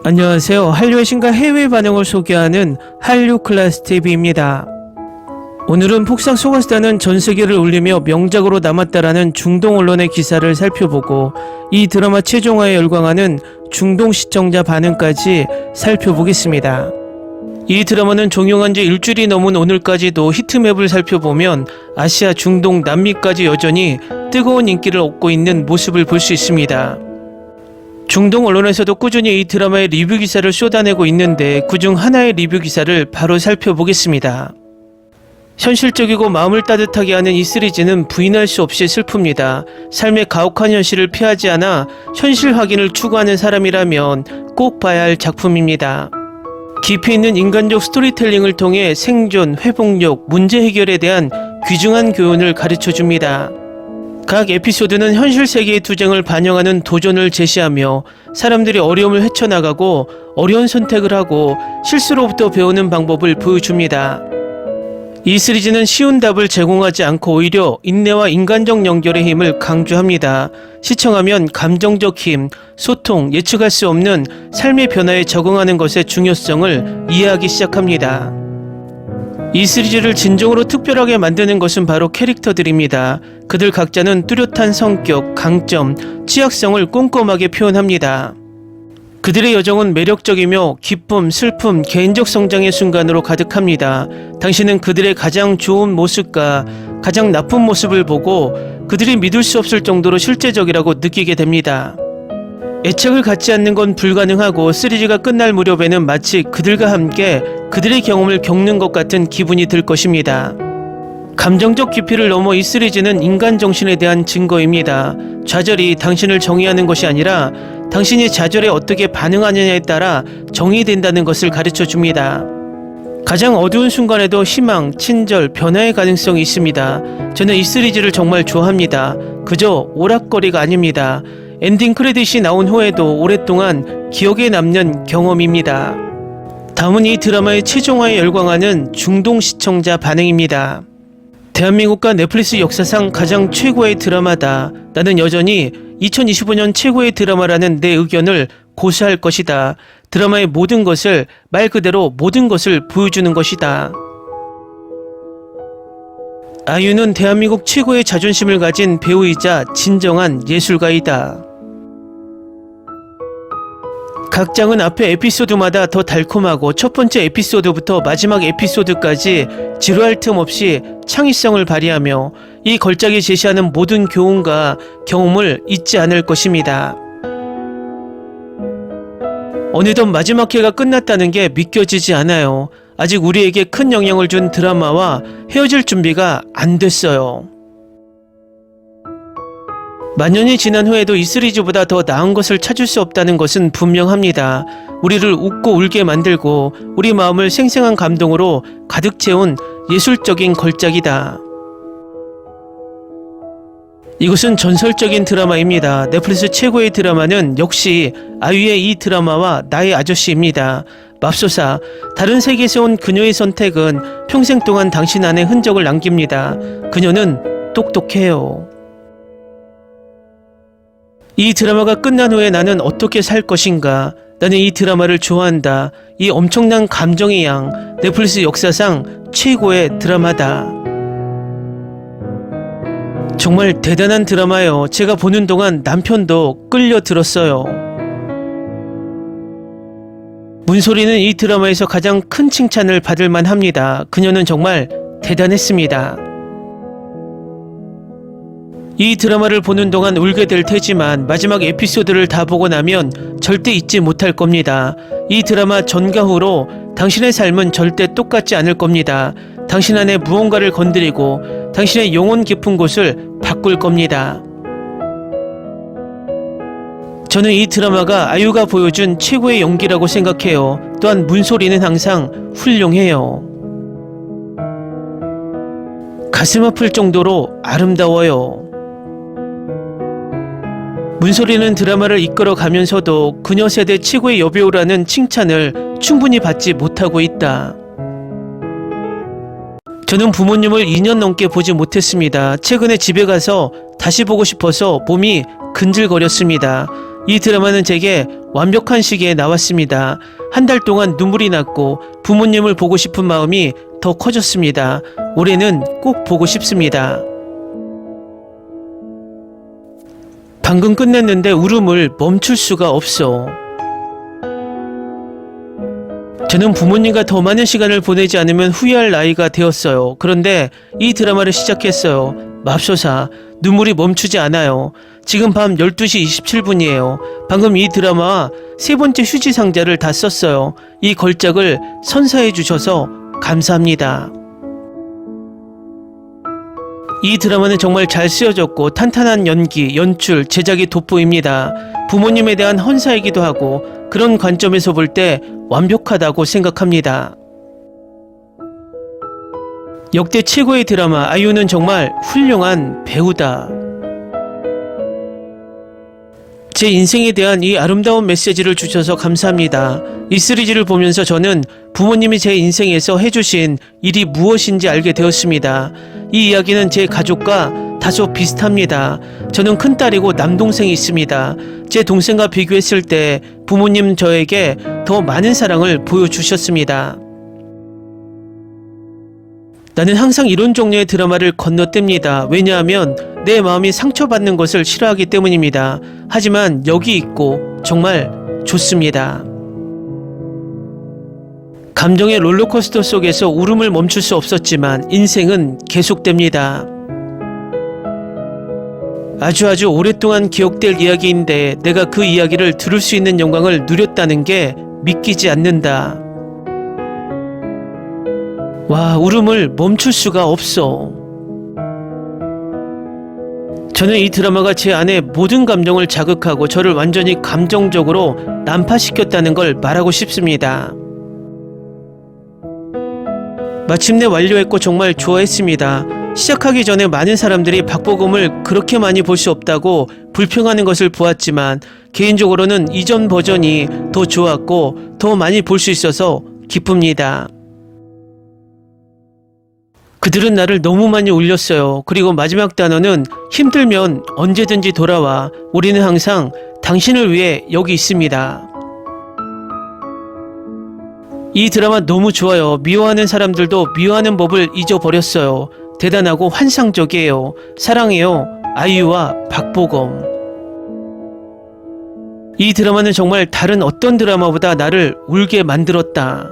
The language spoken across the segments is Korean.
안녕하세요. 한류의 신과 해외 반응을 소개하는 한류 클래스 TV입니다. 오늘은 폭삭 소가수다는 전 세계를 울리며 명작으로 남았다라는 중동 언론의 기사를 살펴보고 이 드라마 최종화에 열광하는 중동 시청자 반응까지 살펴보겠습니다. 이 드라마는 종영한 지 일주일이 넘은 오늘까지도 히트맵을 살펴보면 아시아, 중동, 남미까지 여전히 뜨거운 인기를 얻고 있는 모습을 볼 수 있습니다. 중동 언론에서도 꾸준히 이 드라마의 리뷰 기사를 쏟아내고 있는데 그중 하나의 리뷰 기사를 바로 살펴보겠습니다. 현실적이고 마음을 따뜻하게 하는 이 시리즈는 부인할 수 없이 슬픕니다. 삶의 가혹한 현실을 피하지 않아 현실 확인을 추구하는 사람이라면 꼭 봐야 할 작품입니다. 깊이 있는 인간적 스토리텔링을 통해 생존, 회복력, 문제 해결에 대한 귀중한 교훈을 가르쳐줍니다. 각 에피소드는 현실 세계의 투쟁을 반영하는 도전을 제시하며 사람들이 어려움을 헤쳐나가고 어려운 선택을 하고 실수로부터 배우는 방법을 보여줍니다. 이 시리즈는 쉬운 답을 제공하지 않고 오히려 인내와 인간적 연결의 힘을 강조합니다. 시청하면 감정적 힘, 소통, 예측할 수 없는 삶의 변화에 적응하는 것의 중요성을 이해하기 시작합니다. 이 시리즈를 진정으로 특별하게 만드는 것은 바로 캐릭터들입니다. 그들 각자는 뚜렷한 성격, 강점, 취약성을 꼼꼼하게 표현합니다. 그들의 여정은 매력적이며 기쁨, 슬픔, 개인적 성장의 순간으로 가득합니다. 당신은 그들의 가장 좋은 모습과 가장 나쁜 모습을 보고 그들이 믿을 수 없을 정도로 실제적이라고 느끼게 됩니다. 애착을 갖지 않는 건 불가능하고 시리즈가 끝날 무렵에는 마치 그들과 함께 그들의 경험을 겪는 것 같은 기분이 들 것입니다. 감정적 깊이를 넘어 이 시리즈는 인간 정신에 대한 증거입니다. 좌절이 당신을 정의하는 것이 아니라 당신이 좌절에 어떻게 반응하느냐에 따라 정의된다는 것을 가르쳐 줍니다. 가장 어두운 순간에도 희망, 친절, 변화의 가능성이 있습니다. 저는 이 시리즈를 정말 좋아합니다. 그저 오락거리가 아닙니다. 엔딩 크레딧이 나온 후에도 오랫동안 기억에 남는 경험입니다. 다음은 이 드라마의 최종화에 열광하는 중동 시청자 반응입니다. 대한민국과 넷플릭스 역사상 가장 최고의 드라마다. 나는 여전히 2025년 최고의 드라마라는 내 의견을 고수할 것이다. 드라마의 모든 것을, 말 그대로 모든 것을 보여주는 것이다. 아이유는 대한민국 최고의 자존심을 가진 배우이자 진정한 예술가이다. 각 장은 앞에 에피소드마다 더 달콤하고 첫 번째 에피소드부터 마지막 에피소드까지 지루할 틈 없이 창의성을 발휘하며 이 걸작이 제시하는 모든 교훈과 경험을 잊지 않을 것입니다. 어느덧 마지막 회가 끝났다는 게 믿겨지지 않아요. 아직 우리에게 큰 영향을 준 드라마와 헤어질 준비가 안 됐어요. 만년이 지난 후에도 이 시리즈보다 더 나은 것을 찾을 수 없다는 것은 분명합니다. 우리를 웃고 울게 만들고 우리 마음을 생생한 감동으로 가득 채운 예술적인 걸작이다. 이것은 전설적인 드라마입니다. 넷플릭스 최고의 드라마는 역시 아이유의 이 드라마와 나의 아저씨입니다. 맙소사, 다른 세계에서 온 그녀의 선택은 평생 동안 당신 안에 흔적을 남깁니다. 그녀는 똑똑해요. 이 드라마가 끝난 후에 나는 어떻게 살 것인가? 나는 이 드라마를 좋아한다. 이 엄청난 감정의 양, 넷플릭스 역사상 최고의 드라마다. 정말 대단한 드라마예요. 제가 보는 동안 남편도 끌려들었어요. 문소리는 이 드라마에서 가장 큰 칭찬을 받을 만합니다. 그녀는 정말 대단했습니다. 이 드라마를 보는 동안 울게 될 테지만 마지막 에피소드를 다 보고 나면 절대 잊지 못할 겁니다. 이 드라마 전과 후로 당신의 삶은 절대 똑같지 않을 겁니다. 당신 안에 무언가를 건드리고 당신의 영혼 깊은 곳을 바꿀 겁니다. 저는 이 드라마가 아이유가 보여준 최고의 연기라고 생각해요. 또한 문소리는 항상 훌륭해요. 가슴 아플 정도로 아름다워요. 문소리는 드라마를 이끌어가면서도 그녀 세대 최고의 여배우라는 칭찬을 충분히 받지 못하고 있다. 저는 부모님을 2년 넘게 보지 못했습니다. 최근에 집에 가서 다시 보고 싶어서 몸이 근질거렸습니다. 이 드라마는 제게 완벽한 시기에 나왔습니다. 한 달 동안 눈물이 났고 부모님을 보고 싶은 마음이 더 커졌습니다. 올해는 꼭 보고 싶습니다. 방금 끝냈는데 울음을 멈출 수가 없어. 저는 부모님과 더 많은 시간을 보내지 않으면 후회할 나이가 되었어요. 그런데 이 드라마를 시작했어요. 맙소사, 눈물이 멈추지 않아요. 지금 밤 12시 27분이에요. 방금 이 드라마와 세 번째 휴지 상자를 다 썼어요. 이 걸작을 선사해 주셔서 감사합니다. 이 드라마는 정말 잘 쓰여졌고 탄탄한 연기, 연출, 제작이 돋보입니다. 부모님에 대한 헌사이기도 하고 그런 관점에서 볼 때 완벽하다고 생각합니다. 역대 최고의 드라마 아이유는 정말 훌륭한 배우다. 제 인생에 대한 이 아름다운 메시지를 주셔서 감사합니다. 이 시리즈를 보면서 저는 부모님이 제 인생에서 해주신 일이 무엇인지 알게 되었습니다. 이 이야기는 제 가족과 다소 비슷합니다. 저는 큰딸이고 남동생이 있습니다. 제 동생과 비교했을 때 부모님 저에게 더 많은 사랑을 보여주셨습니다. 나는 항상 이런 종류의 드라마를 건너뗍니다. 왜냐하면 내 마음이 상처받는 것을 싫어하기 때문입니다. 하지만 여기 있고 정말 좋습니다. 감정의 롤러코스터 속에서 울음을 멈출 수 없었지만 인생은 계속됩니다. 아주 오랫동안 기억될 이야기인데 내가 그 이야기를 들을 수 있는 영광을 누렸다는 게 믿기지 않는다. 와, 울음을 멈출 수가 없어. 저는 이 드라마가 제 안에 모든 감정을 자극하고 저를 완전히 감정적으로 난파시켰다는 걸 말하고 싶습니다. 마침내 완료했고 정말 좋아했습니다. 시작하기 전에 많은 사람들이 박보검을 그렇게 많이 볼 수 없다고 불평하는 것을 보았지만 개인적으로는 이전 버전이 더 좋았고 더 많이 볼 수 있어서 기쁩니다. 그들은 나를 너무 많이 울렸어요. 그리고 마지막 단어는 힘들면 언제든지 돌아와. 우리는 항상 당신을 위해 여기 있습니다. 이 드라마 너무 좋아요. 미워하는 사람들도 미워하는 법을 잊어버렸어요. 대단하고 환상적이에요. 사랑해요. 아이유와 박보검. 이 드라마는 정말 다른 어떤 드라마보다 나를 울게 만들었다.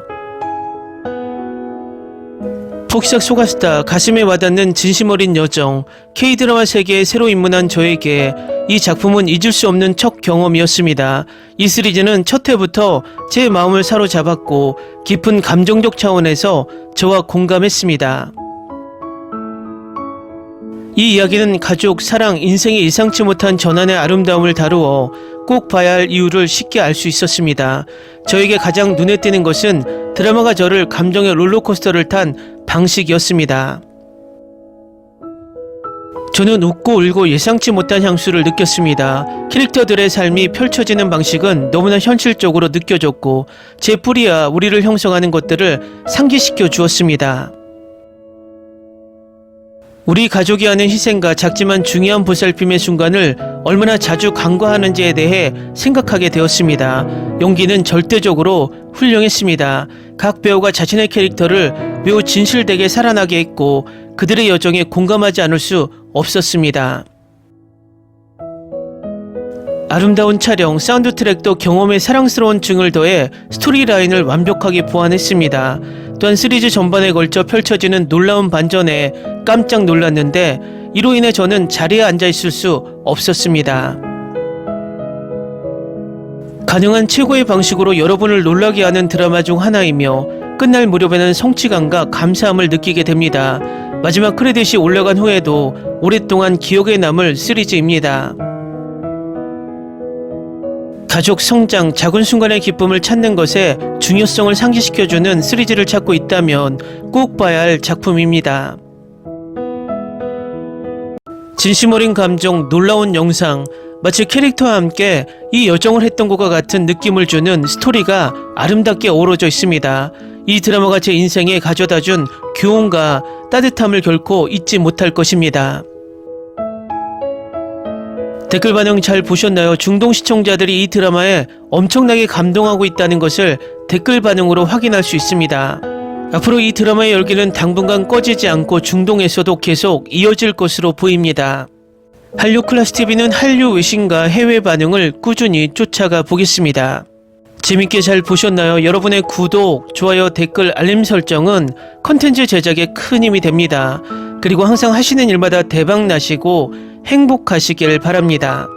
폭삭 속았다. 가슴에 와닿는 진심 어린 여정. K드라마 세계에 새로 입문한 저에게 이 작품은 잊을 수 없는 첫 경험이었습니다. 이 시리즈는 첫 회부터 제 마음을 사로잡았고 깊은 감정적 차원에서 저와 공감했습니다. 이 이야기는 가족, 사랑, 인생의 예상치 못한 전환의 아름다움을 다루어 꼭 봐야 할 이유를 쉽게 알 수 있었습니다. 저에게 가장 눈에 띄는 것은 드라마가 저를 감정의 롤러코스터를 탄 방식이었습니다. 저는 웃고 울고 예상치 못한 향수를 느꼈습니다. 캐릭터들의 삶이 펼쳐지는 방식은 너무나 현실적으로 느껴졌고 제 뿌리와 우리를 형성하는 것들을 상기시켜 주었습니다. 우리 가족이 하는 희생과 작지만 중요한 보살핌의 순간을 얼마나 자주 간과하는지에 대해 생각하게 되었습니다. 연기는 절대적으로 훌륭했습니다. 각 배우가 자신의 캐릭터를 매우 진실되게 살아나게 했고 그들의 여정에 공감하지 않을 수 없었습니다. 아름다운 촬영, 사운드 트랙도 경험에 사랑스러운 증을 더해 스토리라인을 완벽하게 보완했습니다. 또한 시리즈 전반에 걸쳐 펼쳐지는 놀라운 반전에 깜짝 놀랐는데 이로 인해 저는 자리에 앉아 있을 수 없었습니다. 가능한 최고의 방식으로 여러분을 놀라게 하는 드라마 중 하나이며 끝날 무렵에는 성취감과 감사함을 느끼게 됩니다. 마지막 크레딧이 올라간 후에도 오랫동안 기억에 남을 시리즈입니다. 가족 성장, 작은 순간의 기쁨을 찾는 것에 중요성을 상기시켜주는 시리즈를 찾고 있다면 꼭 봐야 할 작품입니다. 진심 어린 감정, 놀라운 영상, 마치 캐릭터와 함께 이 여정을 했던 것과 같은 느낌을 주는 스토리가 아름답게 어우러져 있습니다. 이 드라마가 제 인생에 가져다준 교훈과 따뜻함을 결코 잊지 못할 것입니다. 댓글 반응 잘 보셨나요? 중동 시청자들이 이 드라마에 엄청나게 감동하고 있다는 것을 댓글 반응으로 확인할 수 있습니다. 앞으로 이 드라마의 열기는 당분간 꺼지지 않고 중동에서도 계속 이어질 것으로 보입니다. 한류 클래스 TV는 한류 외신과 해외 반응을 꾸준히 쫓아가 보겠습니다. 재밌게 잘 보셨나요? 여러분의 구독, 좋아요, 댓글, 알림 설정은 컨텐츠 제작에 큰 힘이 됩니다. 그리고 항상 하시는 일마다 대박 나시고 행복하시길 바랍니다.